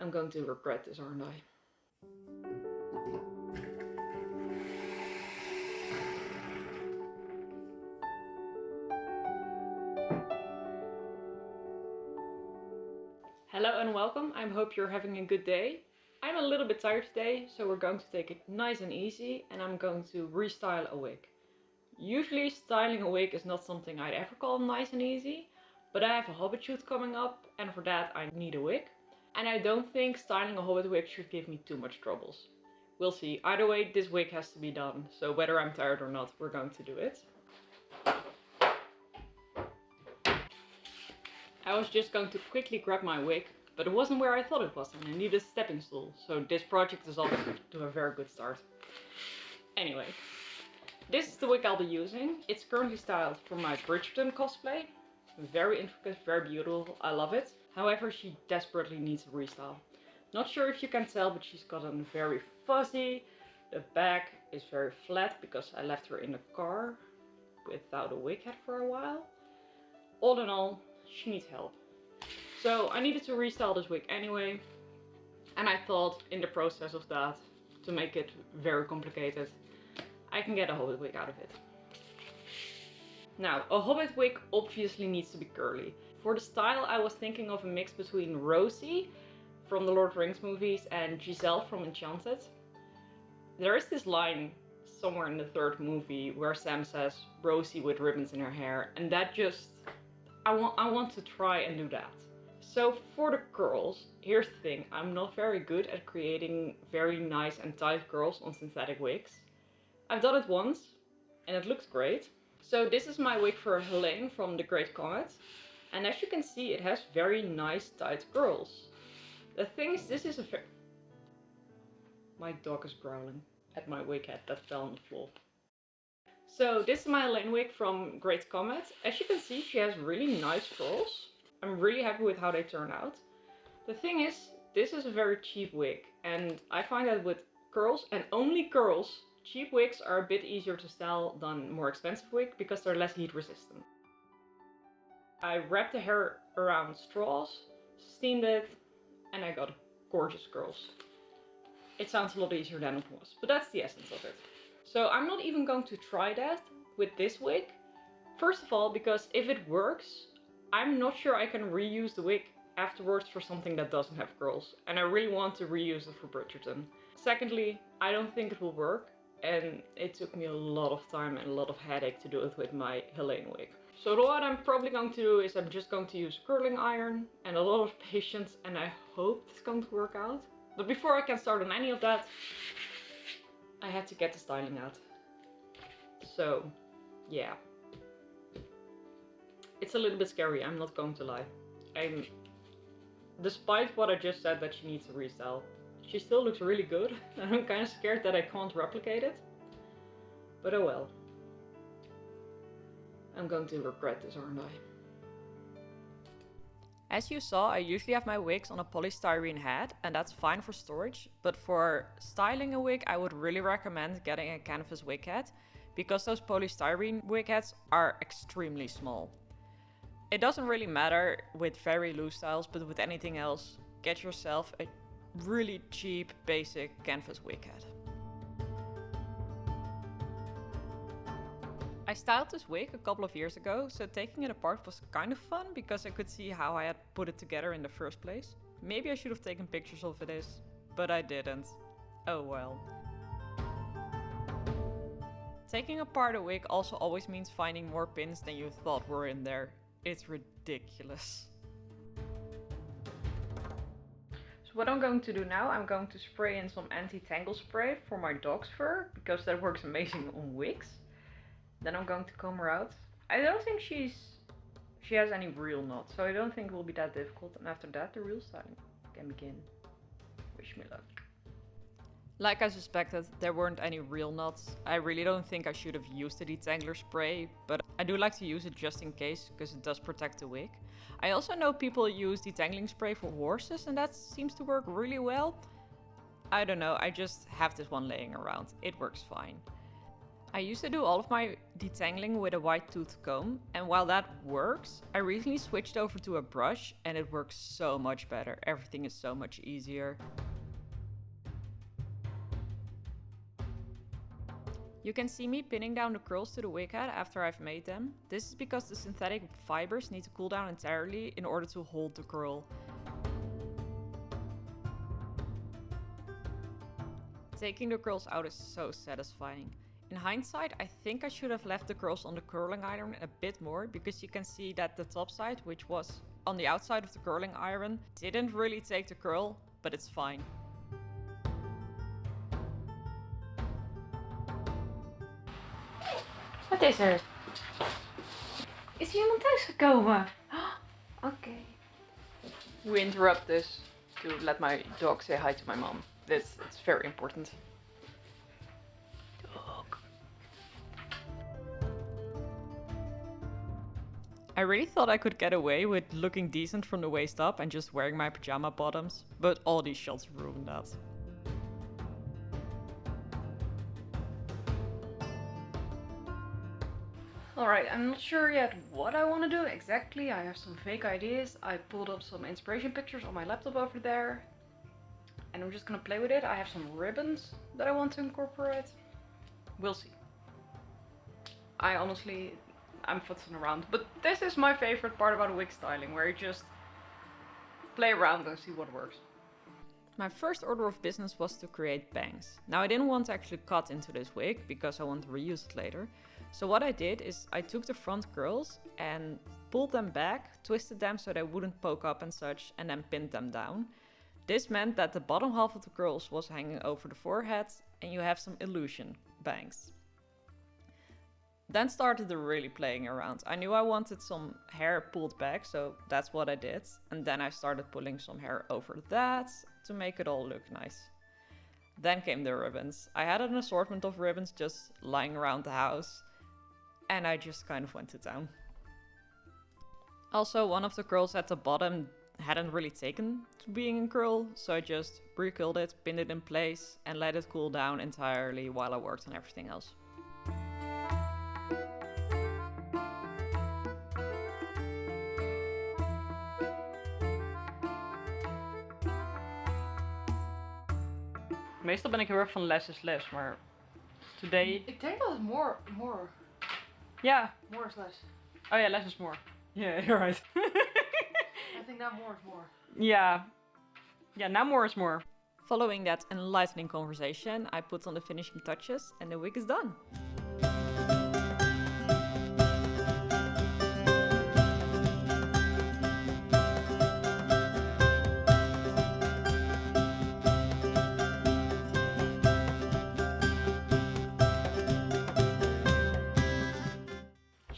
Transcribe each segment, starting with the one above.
I'm going to regret this, aren't I? Hello and welcome. I hope you're having a good day. I'm a little bit tired today, so we're going to take it nice and easy and I'm going to restyle a wig. Usually styling a wig is not something I'd ever call nice and easy, but I have a Hobbit shoot coming up and for that I need a wig. And I don't think styling a Hobbit wig should give me too much troubles. We'll see. Either way, this wig has to be done, so whether I'm tired or not, we're going to do it. I was just going to quickly grab my wig, but it wasn't where I thought it was and I needed a stepping stool, so this project is off to a very good start. Anyway, this is the wig I'll be using. It's currently styled for my Bridgerton cosplay. Very intricate, very beautiful, I love it. However, she desperately needs a restyle. Not sure if you can tell, but she's gotten very fuzzy. The back is very flat because I left her in the car without a wig head for a while. All in all, she needs help. So I needed to restyle this wig anyway. And I thought in the process of that, to make it very complicated, I can get a Hobbit wig out of it. Now, a Hobbit wig obviously needs to be curly. For the style, I was thinking of a mix between Rosie from the Lord of the Rings movies and Giselle from Enchanted. There is this line somewhere in the third movie where Sam says Rosie with ribbons in her hair, and that just, I want to try and do that. So for the curls, here's the thing, I'm not very good at creating very nice and tight curls on synthetic wigs. I've done it once and it looks great. So this is my wig for Helene from The Great Comet. And as you can see, it has very nice tight curls. The thing is, this is a my dog is growling at my wig head that fell on the floor. So this is my Helene wig from Great Comet. As you can see, she has really nice curls. I'm really happy with how they turn out. The thing is, this is a very cheap wig. And I find that with curls, and only curls, cheap wigs are a bit easier to style than more expensive wig because they're less heat resistant. I wrapped the hair around straws, steamed it, and I got gorgeous curls. It sounds a lot easier than it was, but that's the essence of it. So I'm not even going to try that with this wig. First of all, because if it works, I'm not sure I can reuse the wig afterwards for something that doesn't have curls. And I really want to reuse it for Bridgerton. Secondly, I don't think it will work. And it took me a lot of time and a lot of headache to do it with my Helene wig. So what I'm probably going to do is I'm just going to use a curling iron and a lot of patience, and I hope it's going to work out. But before I can start on any of that, I had to get the styling out. So yeah. It's a little bit scary, I'm not going to lie. Despite what I just said that she needs a restyle, she still looks really good, and I'm kind of scared that I can't replicate it. But oh well. I'm going to regret this, aren't I? As you saw, I usually have my wigs on a polystyrene head, and that's fine for storage. But for styling a wig, I would really recommend getting a canvas wig head, because those polystyrene wig heads are extremely small. It doesn't really matter with very loose styles, but with anything else, get yourself a really cheap basic canvas wig head. I styled this wig a couple of years ago, so taking it apart was kind of fun because I could see how I had put it together in the first place. Maybe I should have taken pictures of this, but I didn't. Oh well. Taking apart a wig also always means finding more pins than you thought were in there. It's ridiculous. So what I'm going to do now, I'm going to spray in some anti-tangle spray for my dog's fur, because that works amazing on wigs. Then I'm going to comb her out. I don't think she has any real knots, so I don't think it will be that difficult. And after that, the real styling can begin. Wish me luck. Like I suspected, there weren't any real knots. I really don't think I should have used the detangler spray, but I do like to use it just in case, because it does protect the wig. I also know people use detangling spray for horses, and that seems to work really well. I don't know, I just have this one laying around. It works fine. I used to do all of my detangling with a white tooth comb, and while that works, I recently switched over to a brush and it works so much better. Everything is so much easier. You can see me pinning down the curls to the wig head after I've made them. This is because the synthetic fibers need to cool down entirely in order to hold the curl. Taking the curls out is so satisfying. In hindsight, I think I should have left the curls on the curling iron a bit more, because you can see that the top side, which was on the outside of the curling iron, didn't really take the curl, but it's fine. Wat is er? Is er iemand thuis gekomen? Oké. We interrupt this to let my dog say hi to my mom. It's very important. I really thought I could get away with looking decent from the waist up and just wearing my pajama bottoms, but all these shots ruined that. Alright, I'm not sure yet what I want to do exactly. I have some fake ideas. I pulled up some inspiration pictures on my laptop over there. And I'm just gonna play with it. I have some ribbons that I want to incorporate. We'll see. I'm futzing around. But this is my favorite part about wig styling, where you just play around and see what works. My first order of business was to create bangs. Now I didn't want to actually cut into this wig because I want to reuse it later. So what I did is I took the front curls and pulled them back, twisted them so they wouldn't poke up and such, and then pinned them down. This meant that the bottom half of the curls was hanging over the forehead and you have some illusion bangs. Then started the really playing around. I knew I wanted some hair pulled back, so that's what I did. And then I started pulling some hair over that to make it all look nice. Then came the ribbons. I had an assortment of ribbons just lying around the house, and I just kind of went to town. Also, one of the curls at the bottom hadn't really taken to being a curl, so I just recurled it, pinned it in place, and let it cool down entirely while I worked on everything else. Meestal ben ik heel erg van less is less, maar today... Ik denk dat het more. Yeah. More is less. Oh yeah, less is more. Yeah, you're right. I think now more is more. Yeah. Yeah, now more is more. Following that enlightening conversation, I put on the finishing touches and the wig is done.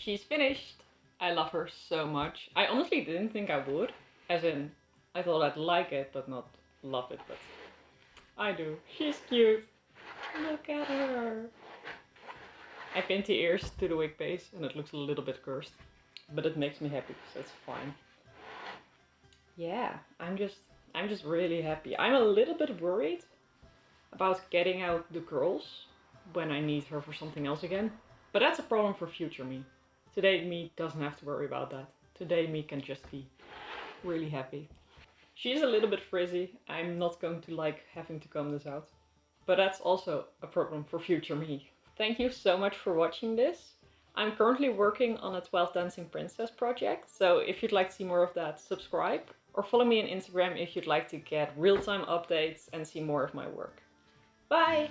She's finished. I love her so much. I honestly didn't think I would. As in, I thought I'd like it, but not love it, but I do. She's cute. Look at her. I pinned the ears to the wig base and it looks a little bit cursed. But it makes me happy, so it's fine. Yeah, I'm just really happy. I'm a little bit worried about getting out the curls when I need her for something else again. But that's a problem for future me. Today me doesn't have to worry about that. Today me can just be really happy. She's a little bit frizzy. I'm not going to like having to comb this out. But that's also a problem for future me. Thank you so much for watching this. I'm currently working on a 12 Dancing Princess project. So if you'd like to see more of that, subscribe. Or follow me on Instagram if you'd like to get real-time updates and see more of my work. Bye!